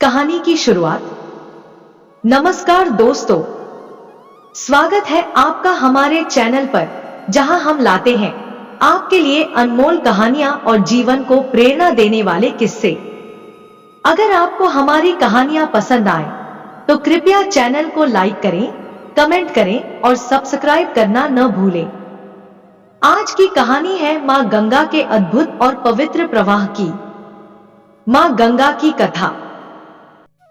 कहानी की शुरुआत। नमस्कार दोस्तों, स्वागत है आपका हमारे चैनल पर, जहां हम लाते हैं आपके लिए अनमोल कहानियां और जीवन को प्रेरणा देने वाले किस्से। अगर आपको हमारी कहानियां पसंद आए तो कृपया चैनल को लाइक करें, कमेंट करें और सब्सक्राइब करना न भूलें। आज की कहानी है मां गंगा के अद्भुत और पवित्र प्रवाह की। मां गंगा की कथा।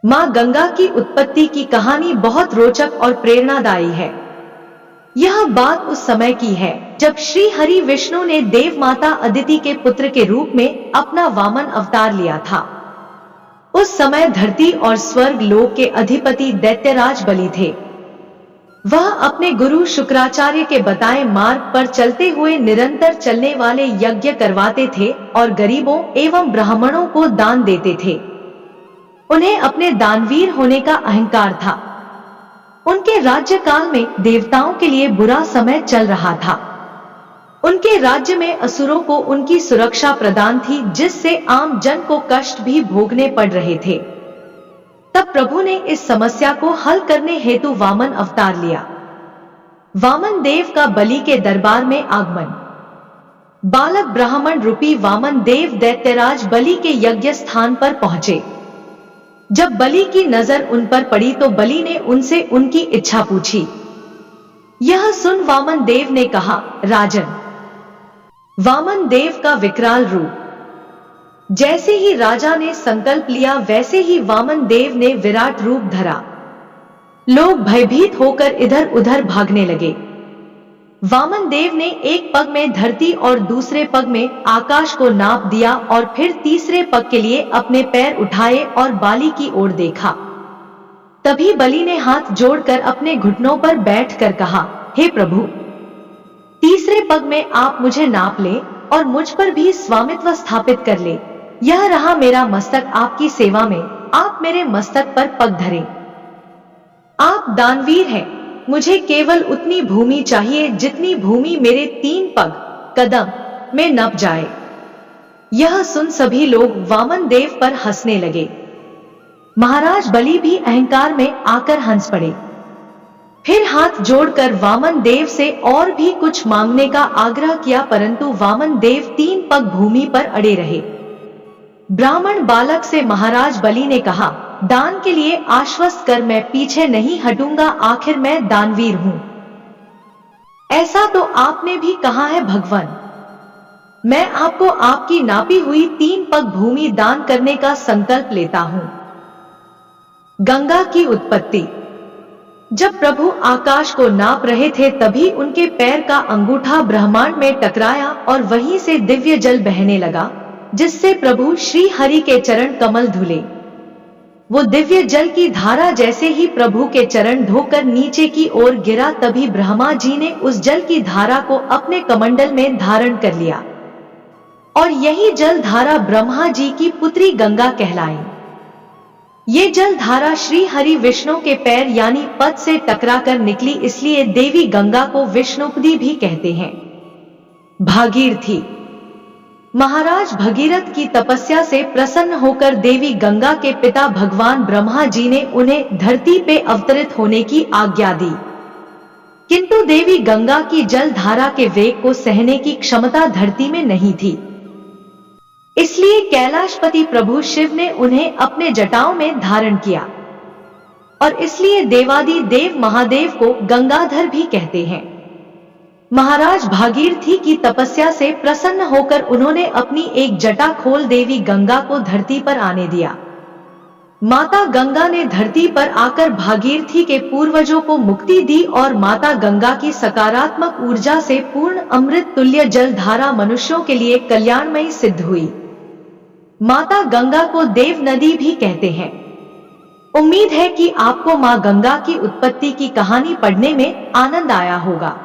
मां गंगा की उत्पत्ति की कहानी बहुत रोचक और प्रेरणादायी है। यह बात उस समय की है जब श्री हरि विष्णु ने देव माता अदिति के पुत्र के रूप में अपना वामन अवतार लिया था। उस समय धरती और स्वर्ग लोक के अधिपति दैत्यराज बलि थे। वह अपने गुरु शुक्राचार्य के बताए मार्ग पर चलते हुए निरंतर चलने वाले यज्ञ करवाते थे और गरीबों एवं ब्राह्मणों को दान देते थे। उन्हें अपने दानवीर होने का अहंकार था। उनके राज्य काल में देवताओं के लिए बुरा समय चल रहा था। उनके राज्य में असुरों को उनकी सुरक्षा प्रदान थी, जिससे आम जन को कष्ट भी भोगने पड़ रहे थे। तब प्रभु ने इस समस्या को हल करने हेतु वामन अवतार लिया। वामन देव का बलि के दरबार में आगमन। बालक ब्राह्मण रूपी वामन देव दैत्यराज बलि के यज्ञ स्थान पर पहुंचे। जब बलि की नजर उन पर पड़ी तो बलि ने उनसे उनकी इच्छा पूछी। यह सुन वामन देव ने कहा, राजन। वामन देव का विकराल रूप। जैसे ही राजा ने संकल्प लिया वैसे ही वामन देव ने विराट रूप धरा। लोग भयभीत होकर इधर उधर भागने लगे। वामन देव ने एक पग में धरती और दूसरे पग में आकाश को नाप दिया और फिर तीसरे पग के लिए अपने पैर उठाए और बाली की ओर देखा। तभी बलि ने हाथ जोड़कर अपने घुटनों पर बैठकर कहा, हे प्रभु, तीसरे पग में आप मुझे नाप ले और मुझ पर भी स्वामित्व स्थापित कर ले। यह रहा मेरा मस्तक आपकी सेवा में, आप मेरे मस्तक पर पग धरें। आप दानवीर हैं, मुझे केवल उतनी भूमि चाहिए जितनी भूमि मेरे 3 पग कदम में नप जाए। यह सुन सभी लोग वामन देव पर हंसने लगे। महाराज बलि भी अहंकार में आकर हंस पड़े। फिर हाथ जोड़कर वामन देव से और भी कुछ मांगने का आग्रह किया, परंतु वामन देव 3 पग भूमि पर अड़े रहे। ब्राह्मण बालक से महाराज बलि ने कहा, दान के लिए आश्वस्त कर, मैं पीछे नहीं हटूंगा, आखिर मैं दानवीर हूं। ऐसा तो आपने भी कहा है भगवान। मैं आपको आपकी नापी हुई 3 पग भूमि दान करने का संकल्प लेता हूं। गंगा की उत्पत्ति। जब प्रभु आकाश को नाप रहे थे तभी उनके पैर का अंगूठा ब्रह्मांड में टकराया और वहीं से दिव्य जल बहने लगा, जिससे प्रभु श्री हरि के चरण कमल धुले। वो दिव्य जल की धारा जैसे ही प्रभु के चरण धोकर नीचे की ओर गिरा, तभी ब्रह्मा जी ने उस जल की धारा को अपने कमंडल में धारण कर लिया और यही जल धारा ब्रह्मा जी की पुत्री गंगा कहलाई। ये जल धारा श्री हरि विष्णु के पैर यानी पद से टकराकर निकली, इसलिए देवी गंगा को विष्णुपदी भी कहते हैं। भागीरथी। महाराज भगीरथ की तपस्या से प्रसन्न होकर देवी गंगा के पिता भगवान ब्रह्मा जी ने उन्हें धरती पे अवतरित होने की आज्ञा दी, किंतु देवी गंगा की जल धारा के वेग को सहने की क्षमता धरती में नहीं थी। इसलिए कैलाशपति प्रभु शिव ने उन्हें अपने जटाओं में धारण किया और इसलिए देवादि देव महादेव को गंगाधर भी कहते हैं। महाराज भागीरथी की तपस्या से प्रसन्न होकर उन्होंने अपनी एक जटा खोल देवी गंगा को धरती पर आने दिया। माता गंगा ने धरती पर आकर भागीरथी के पूर्वजों को मुक्ति दी और माता गंगा की सकारात्मक ऊर्जा से पूर्ण अमृत तुल्य जल धारा मनुष्यों के लिए कल्याणमयी सिद्ध हुई। माता गंगा को देव नदी भी कहते हैं। उम्मीद है कि आपको मां गंगा की उत्पत्ति की कहानी पढ़ने में आनंद आया होगा।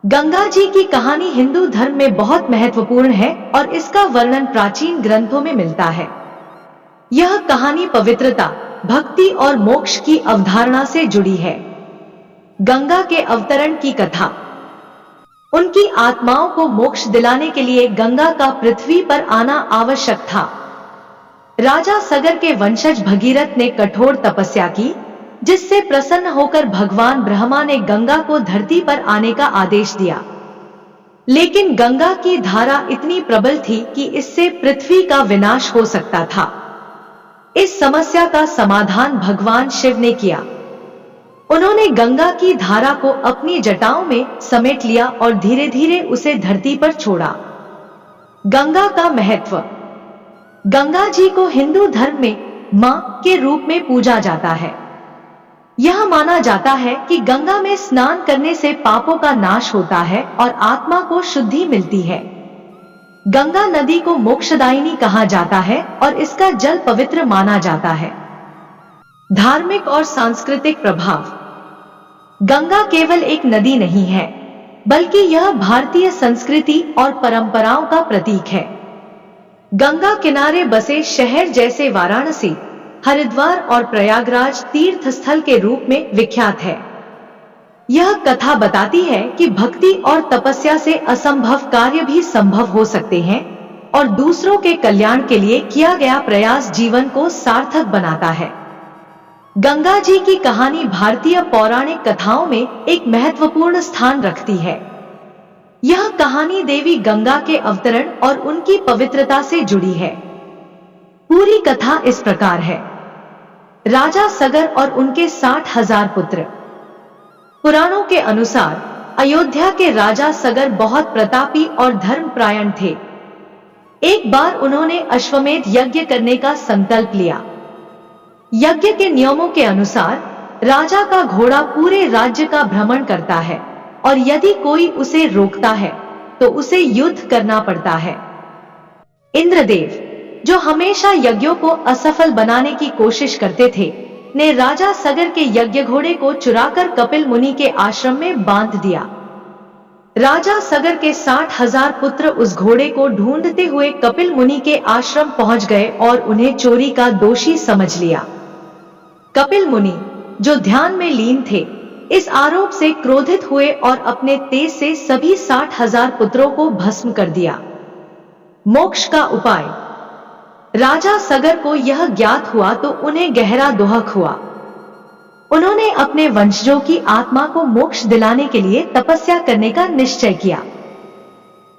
गंगा जी की कहानी हिंदू धर्म में बहुत महत्वपूर्ण है और इसका वर्णन प्राचीन ग्रंथों में मिलता है। यह कहानी पवित्रता, भक्ति और मोक्ष की अवधारणा से जुड़ी है। गंगा के अवतरण की कथा। उनकी आत्माओं को मोक्ष दिलाने के लिए गंगा का पृथ्वी पर आना आवश्यक था। राजा सगर के वंशज भगीरथ ने कठोर तपस्या की, जिससे प्रसन्न होकर भगवान ब्रह्मा ने गंगा को धरती पर आने का आदेश दिया। लेकिन गंगा की धारा इतनी प्रबल थी कि इससे पृथ्वी का विनाश हो सकता था। इस समस्या का समाधान भगवान शिव ने किया। उन्होंने गंगा की धारा को अपनी जटाओं में समेट लिया और धीरे धीरे उसे धरती पर छोड़ा। गंगा का महत्व। गंगा जी को हिंदू धर्म में मां के रूप में पूजा जाता है। यह माना जाता है कि गंगा में स्नान करने से पापों का नाश होता है और आत्मा को शुद्धि मिलती है। गंगा नदी को मोक्षदायिनी कहा जाता है और इसका जल पवित्र माना जाता है। धार्मिक और सांस्कृतिक प्रभाव। गंगा केवल एक नदी नहीं है, बल्कि यह भारतीय संस्कृति और परंपराओं का प्रतीक है। गंगा किनारे बसे शहर जैसे वाराणसी, हरिद्वार और प्रयागराज तीर्थ स्थल के रूप में विख्यात है। यह कथा बताती है कि भक्ति और तपस्या से असंभव कार्य भी संभव हो सकते हैं और दूसरों के कल्याण के लिए किया गया प्रयास जीवन को सार्थक बनाता है। गंगा जी की कहानी भारतीय पौराणिक कथाओं में एक महत्वपूर्ण स्थान रखती है। यह कहानी देवी गंगा के अवतरण और उनकी पवित्रता से जुड़ी है। पूरी कथा इस प्रकार है। राजा सगर और उनके 60,000 पुत्र। पुराणों के अनुसार अयोध्या के राजा सगर बहुत प्रतापी और धर्मपरायण थे। एक बार उन्होंने अश्वमेध यज्ञ करने का संकल्प लिया। यज्ञ के नियमों के अनुसार राजा का घोड़ा पूरे राज्य का भ्रमण करता है और यदि कोई उसे रोकता है तो उसे युद्ध करना पड़ता है। इंद्रदेव, जो हमेशा यज्ञों को असफल बनाने की कोशिश करते थे, ने राजा सगर के यज्ञ घोड़े को चुराकर कपिल मुनि के आश्रम में बांध दिया। राजा सगर के 60,000 पुत्र उस घोड़े को ढूंढते हुए कपिल मुनि के आश्रम पहुंच गए और उन्हें चोरी का दोषी समझ लिया। कपिल मुनि, जो ध्यान में लीन थे, इस आरोप से क्रोधित हुए और अपने तेज से सभी 60,000 पुत्रों को भस्म कर दिया। मोक्ष का उपाय। राजा सगर को यह ज्ञात हुआ तो उन्हें गहरा दुख हुआ। उन्होंने अपने वंशजों की आत्मा को मोक्ष दिलाने के लिए तपस्या करने का निश्चय किया,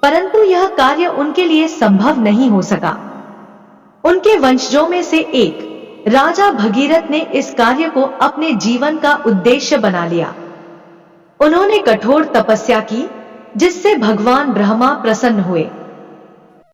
परंतु यह कार्य उनके लिए संभव नहीं हो सका। उनके वंशजों में से एक राजा भगीरथ ने इस कार्य को अपने जीवन का उद्देश्य बना लिया। उन्होंने कठोर तपस्या की, जिससे भगवान ब्रह्मा प्रसन्न हुए।